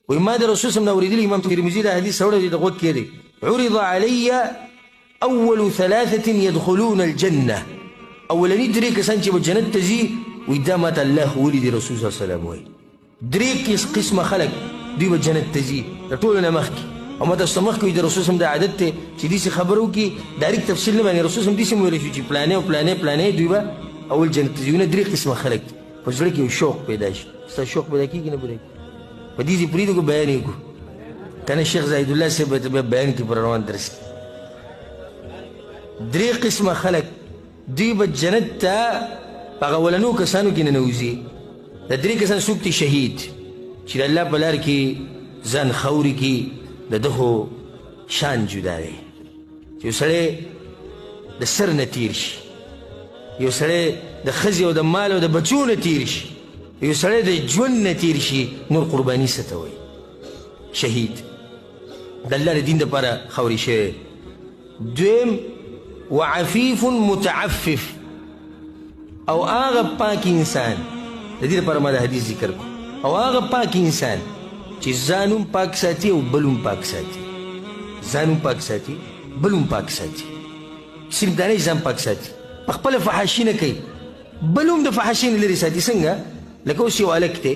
وما ده رسول الله ورد الإمام الترمذي ده حديث سورة يتغوك كده عرض علي أول 3 يدخلون الجنة أولا ندري كسانتي بالجنة تزي ويدامت الله ولد رسول الله صلى الله عليه وسلم دريك قسم خلق دي بالجنة تزي رطولنا مخكي وما تستمخك ويد رسول الله ده عددت شديسي خبروكي داريك تفصيل لما رسول الله ديسي موريشوشي بلاني وبلاني دوبا أول جنة تزي وندري قسم خلق فزلك يشوق بيداش استشوق بداكي كنا بداكي فديزي بريدو بيانيكو كان الشيخ زايد الله سبت بيانيكي بروان درس دري قسم خلق دي بجنتا بغولنو كسانو كنا نوزي دري كسان سوكتي شهيد شير الله بلاركي زان خوريكي دهو شان جداري يو سړی د سر نه تیر شي یو سړی د ښځې او د مال او د بچو نه تیر شي یو سړی د ژوند نه تیر شي نور قرباني څه ته وایي شهید د الله د دین دپاره خوري شوی دویم وعفیف متعفف او هغه پاک انسان د دې لپاره ما د حدیث ذکر کو او هغه پاک انسان چې ځانوم پاک ساتي او بلوم پاک ساتي ځانوم پاک ساتي بلوم پاک ساتي صرف دا نه ځان پاک ساتي په خپله فحاشي نه کوي بلوم د فحاشي نه لرې ساتي څنګه لکه اوس یو هلک دی